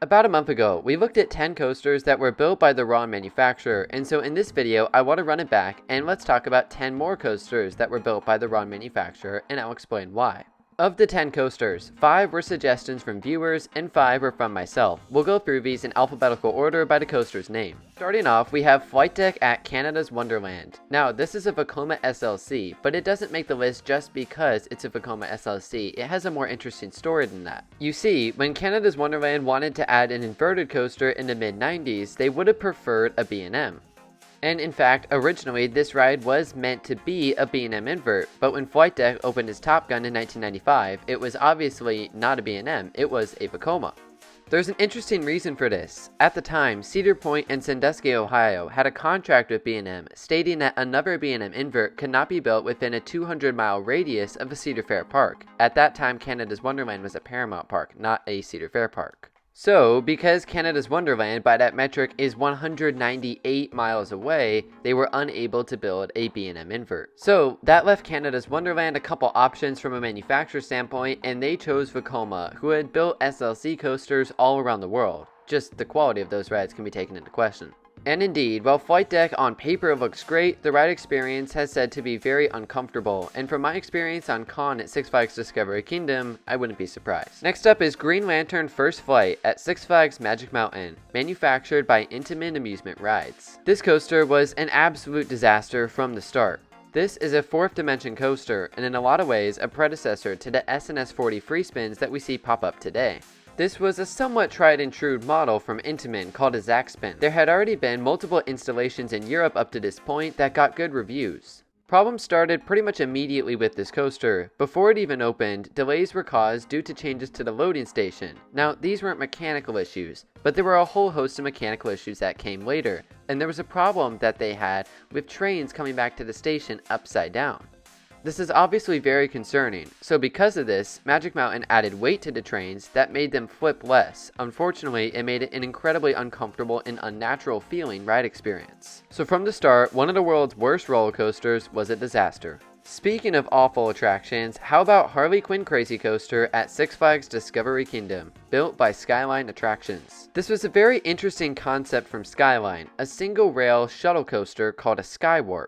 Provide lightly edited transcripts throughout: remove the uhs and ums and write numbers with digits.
About a month ago, we looked at 10 coasters that were built by the wrong manufacturer, and so in this video, I want to run it back and let's talk about 10 more coasters that were built by the wrong manufacturer, and I'll explain why. Of the 10 coasters, 5 were suggestions from viewers and 5 were from myself. We'll go through these in alphabetical order by the coaster's name. Starting off, we have Flight Deck at Canada's Wonderland. Now, this is a Vekoma SLC, but it doesn't make the list just because it's a Vekoma SLC. It has a more interesting story than that. You see, when Canada's Wonderland wanted to add an inverted coaster in the mid-90s, they would have preferred a B&M. And in fact, originally this ride was meant to be a B&M invert, but when Flight Deck opened its Top Gun in 1995, it was obviously not a B&M, it was a Vekoma. There's an interesting reason for this. At the time, Cedar Point and Sandusky, Ohio had a contract with B&M stating that another B&M invert could not be built within a 200-mile radius of a Cedar Fair park. At that time, Canada's Wonderland was a Paramount park, not a Cedar Fair park. So, because Canada's Wonderland by that metric is 198 miles away, they were unable to build a B&M invert. So, that left Canada's Wonderland a couple options from a manufacturer standpoint, and they chose Vekoma, who had built SLC coasters all around the world. Just the quality of those rides can be taken into question. And indeed, while Flight Deck on paper looks great, the ride experience has said to be very uncomfortable, and from my experience on Con at Six Flags Discovery Kingdom, I wouldn't be surprised. Next up is Green Lantern First Flight at Six Flags Magic Mountain, manufactured by Intamin Amusement Rides. This coaster was an absolute disaster from the start. This is a fourth dimension coaster, and in a lot of ways a predecessor to the SNS 40 free spins that we see pop up today. This was a somewhat tried and true model from Intamin called a Zaxspin. There had already been multiple installations in Europe up to this point that got good reviews. Problems started pretty much immediately with this coaster. Before it even opened, delays were caused due to changes to the loading station. Now, these weren't mechanical issues, but there were a whole host of mechanical issues that came later, and there was a problem that they had with trains coming back to the station upside down. This is obviously very concerning, so because of this, Magic Mountain added weight to the trains that made them flip less. Unfortunately, it made it an incredibly uncomfortable and unnatural feeling ride experience. So from the start, one of the world's worst roller coasters was a disaster. Speaking of awful attractions, how about Harley Quinn Crazy Coaster at Six Flags Discovery Kingdom, built by Skyline Attractions. This was a very interesting concept from Skyline, a single rail shuttle coaster called a Skywarp.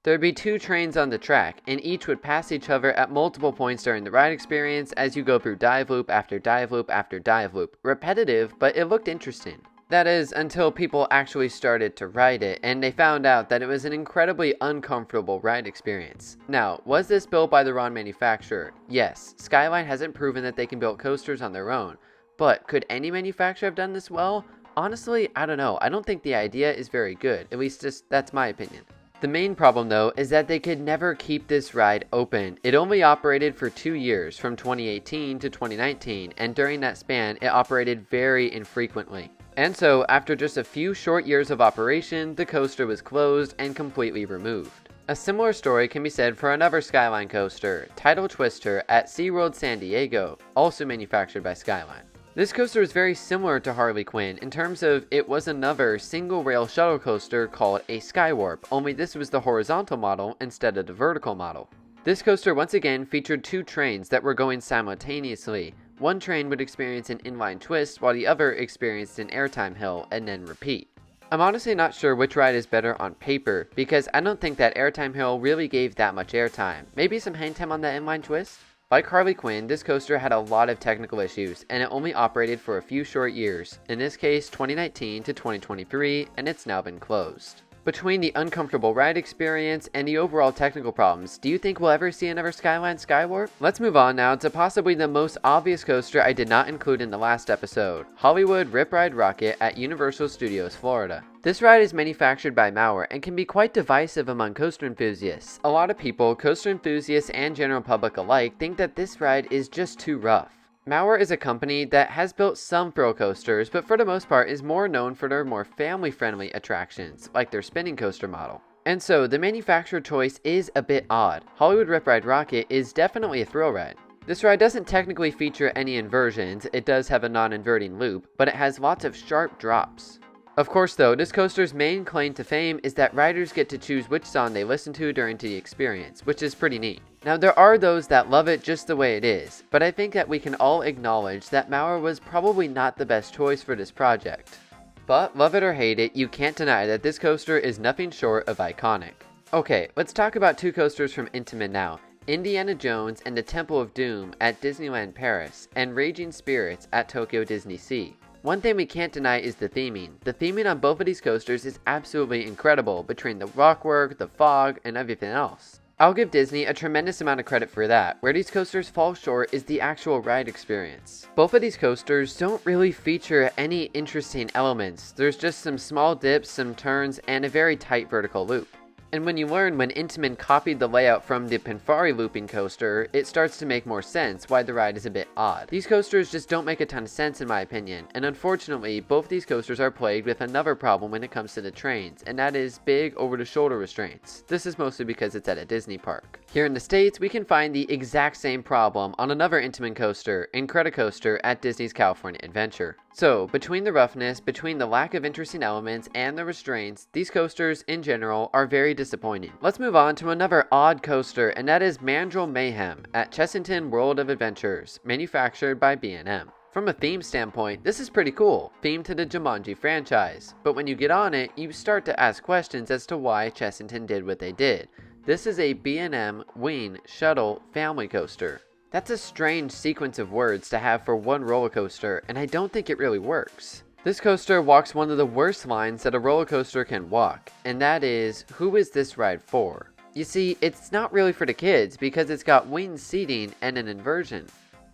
There would be 2 trains on the track, and each would pass each other at multiple points during the ride experience as you go through dive loop after dive loop after dive loop. Repetitive, but it looked interesting. That is, until people actually started to ride it, and they found out that it was an incredibly uncomfortable ride experience. Now, was this built by the wrong manufacturer? Yes, Skyline hasn't proven that they can build coasters on their own, but could any manufacturer have done this well? Honestly, I don't know. I don't think the idea is very good, at least that's my opinion. The main problem though is that they could never keep this ride open. It only operated for 2 years, from 2018 to 2019, and during that span it operated very infrequently. And so after just a few short years of operation, the coaster was closed and completely removed. A similar story can be said for another Skyline coaster, Tidal Twister at SeaWorld San Diego, also manufactured by Skyline. This coaster was very similar to Harley Quinn in terms of it was another single rail shuttle coaster called a Skywarp, only this was the horizontal model instead of the vertical model. This coaster once again featured 2 trains that were going simultaneously. One train would experience an inline twist while the other experienced an airtime hill and then repeat. I'm honestly not sure which ride is better on paper because I don't think that airtime hill really gave that much airtime. Maybe some hang time on that inline twist? Like Harley Quinn, this coaster had a lot of technical issues, and it only operated for a few short years, in this case 2019 to 2023, and it's now been closed. Between the uncomfortable ride experience and the overall technical problems, do you think we'll ever see another Skyline Skywarp? Let's move on now to possibly the most obvious coaster I did not include in the last episode, Hollywood Rip Ride Rockit at Universal Studios Florida. This ride is manufactured by Mauer and can be quite divisive among coaster enthusiasts. A lot of people, coaster enthusiasts and general public alike, think that this ride is just too rough. Mauer is a company that has built some thrill coasters, but for the most part is more known for their more family-friendly attractions, like their spinning coaster model. And so, the manufacturer choice is a bit odd. Hollywood Rip Ride Rockit is definitely a thrill ride. This ride doesn't technically feature any inversions, it does have a non-inverting loop, but it has lots of sharp drops. Of course though, this coaster's main claim to fame is that riders get to choose which song they listen to during the experience, which is pretty neat. Now there are those that love it just the way it is, but I think that we can all acknowledge that Mauer was probably not the best choice for this project. But love it or hate it, you can't deny that this coaster is nothing short of iconic. Okay, let's talk about two coasters from Intamin now. Indiana Jones and the Temple of Doom at Disneyland Paris, and Raging Spirits at Tokyo Disney Sea. One thing we can't deny is the theming. The theming on both of these coasters is absolutely incredible between the rockwork, the fog, and everything else. I'll give Disney a tremendous amount of credit for that. Where these coasters fall short is the actual ride experience. Both of these coasters don't really feature any interesting elements. There's just some small dips, some turns, and a very tight vertical loop. And when you learn when Intamin copied the layout from the Pinfari looping coaster, it starts to make more sense why the ride is a bit odd. These coasters just don't make a ton of sense in my opinion, and unfortunately, both these coasters are plagued with another problem when it comes to the trains, and that is big over-the-shoulder restraints. This is mostly because it's at a Disney park. Here in the States, we can find the exact same problem on another Intamin coaster, Incredicoaster at Disney's California Adventure. So, between the roughness, between the lack of interesting elements, and the restraints, these coasters, in general, are very disappointing. Let's move on to another odd coaster, and that is Mandrill Mayhem at Chessington World of Adventures, manufactured by B&M. From a theme standpoint, this is pretty cool, themed to the Jumanji franchise, but when you get on it, you start to ask questions as to why Chessington did what they did. This is a B&M Wing Shuttle family coaster. That's a strange sequence of words to have for one roller coaster, and I don't think it really works. This coaster walks one of the worst lines that a roller coaster can walk, and that is, who is this ride for? You see, it's not really for the kids because it's got wing seating and an inversion.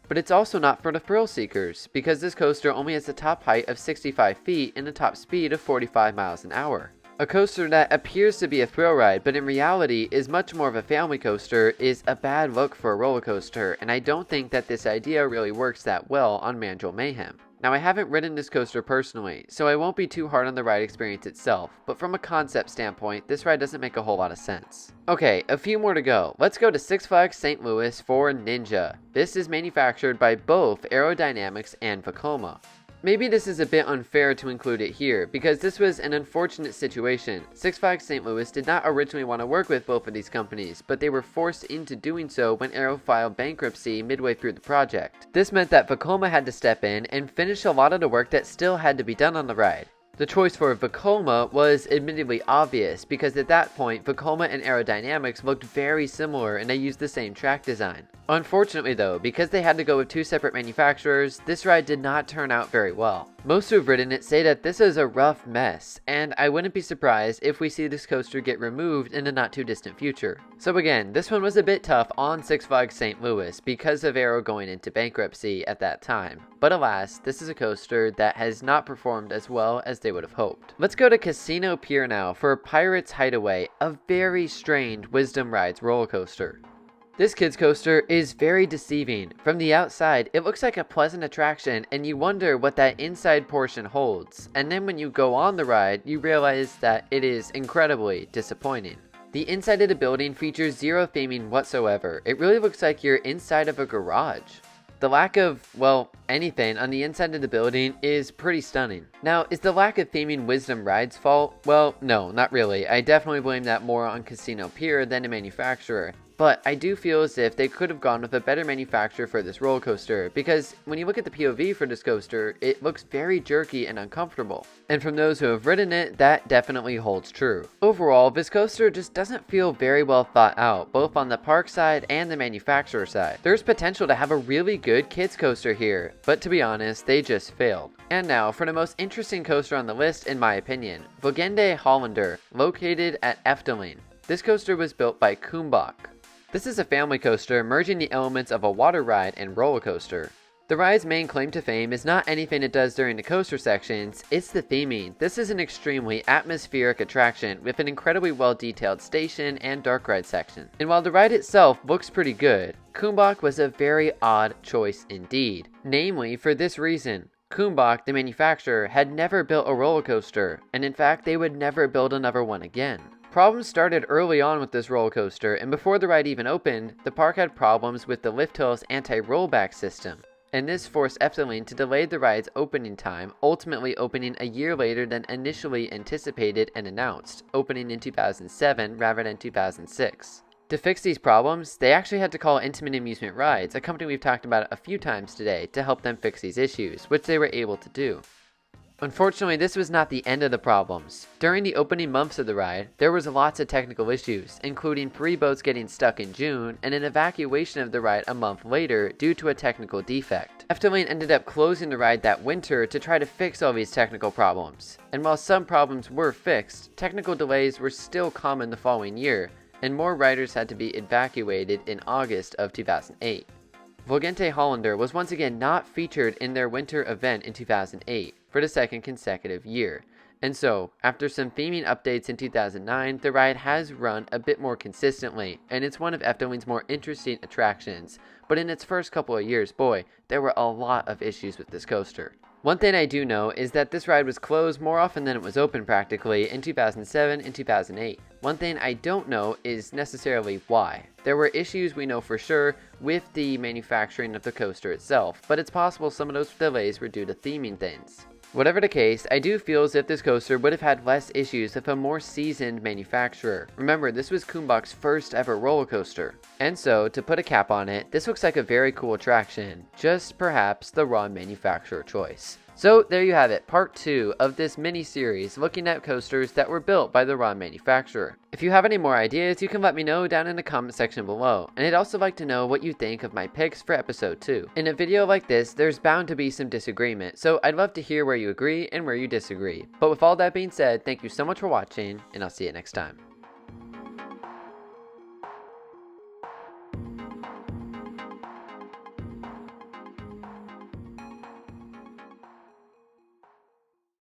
But it's also not for the thrill seekers because this coaster only has a top height of 65 feet and a top speed of 45 miles an hour. A coaster that appears to be a thrill ride, but in reality is much more of a family coaster, is a bad look for a roller coaster, and I don't think that this idea really works that well on Mandrill Mayhem. Now I haven't ridden this coaster personally, so I won't be too hard on the ride experience itself, but from a concept standpoint, this ride doesn't make a whole lot of sense. Okay, a few more to go. Let's go to Six Flags St. Louis for Ninja. This is manufactured by both Aerodynamics and Vekoma. Maybe this is a bit unfair to include it here, because this was an unfortunate situation. Six Flags St. Louis did not originally want to work with both of these companies, but they were forced into doing so when Aero filed bankruptcy midway through the project. This meant that Vekoma had to step in and finish a lot of the work that still had to be done on the ride. The choice for Vekoma was admittedly obvious, because at that point, Vekoma and Aerodynamics looked very similar and they used the same track design. Unfortunately though, because they had to go with two separate manufacturers, this ride did not turn out very well. Most who have ridden it say that this is a rough mess, and I wouldn't be surprised if we see this coaster get removed in the not too distant future. So again, this one was a bit tough on Six Flags St. Louis because of Aero going into bankruptcy at that time. But alas, this is a coaster that has not performed as well as they would have hoped. Let's go to Casino Pier now for Pirate's Hideaway, a very strange Wisdom Rides roller coaster. This kids coaster is very deceiving. From the outside, it looks like a pleasant attraction and you wonder what that inside portion holds. And then when you go on the ride, you realize that it is incredibly disappointing. The inside of the building features zero theming whatsoever. It really looks like you're inside of a garage. The lack of, well, anything on the inside of the building is pretty stunning. Now, is the lack of theming Wisdom Rides' fault? Well, no, not really. I definitely blame that more on Casino Pier than the manufacturer. But I do feel as if they could have gone with a better manufacturer for this roller coaster, because when you look at the POV for this coaster, it looks very jerky and uncomfortable. And from those who have ridden it, that definitely holds true. Overall, this coaster just doesn't feel very well thought out, both on the park side and the manufacturer side. There's potential to have a really good kids coaster here, but to be honest, they just failed. And now, for the most interesting coaster on the list, in my opinion, Bogende Hollander, located at Efteling. This coaster was built by Kumbach. This is a family coaster merging the elements of a water ride and roller coaster. The ride's main claim to fame is not anything it does during the coaster sections, it's the theming. This is an extremely atmospheric attraction with an incredibly well detailed station and dark ride section. And while the ride itself looks pretty good, Kumbach was a very odd choice indeed. Namely, for this reason. Kumbach, the manufacturer, had never built a roller coaster, and in fact they would never build another one again. Problems started early on with this roller coaster, and before the ride even opened, the park had problems with the Lift Hill's anti-rollback system. and this forced Efteling to delay the ride's opening time, ultimately opening a year later than initially anticipated and announced, opening in 2007 rather than 2006. To fix these problems, they actually had to call Intamin Amusement Rides, a company we've talked about a few times today, to help them fix these issues, which they were able to do. Unfortunately, this was not the end of the problems. During the opening months of the ride, there was lots of technical issues, including 3 boats getting stuck in June and an evacuation of the ride a month later due to a technical defect. Efteling ended up closing the ride that winter to try to fix all these technical problems. And while some problems were fixed, technical delays were still common the following year, and more riders had to be evacuated in August of 2008. Vogente Hollander was once again not featured in their winter event in 2008 for the second consecutive year, and so, after some theming updates in 2009, the ride has run a bit more consistently, and it's one of Efteling's more interesting attractions, but in its first couple of years, boy, there were a lot of issues with this coaster. One thing I do know is that this ride was closed more often than it was open practically in 2007 and 2008. One thing I don't know is necessarily why. There were issues we know for sure with the manufacturing of the coaster itself, but it's possible some of those delays were due to theming things. Whatever the case, I do feel as if this coaster would have had less issues with a more seasoned manufacturer. Remember, this was Kumbak's first ever roller coaster. And so, to put a cap on it, this looks like a very cool attraction, just perhaps the wrong manufacturer choice. So there you have it, part 2 of this mini-series looking at coasters that were built by the wrong manufacturer. If you have any more ideas, you can let me know down in the comment section below, and I'd also like to know what you think of my picks for episode 2. In a video like this, there's bound to be some disagreement, so I'd love to hear where you agree and where you disagree. But with all that being said, thank you so much for watching, and I'll see you next time.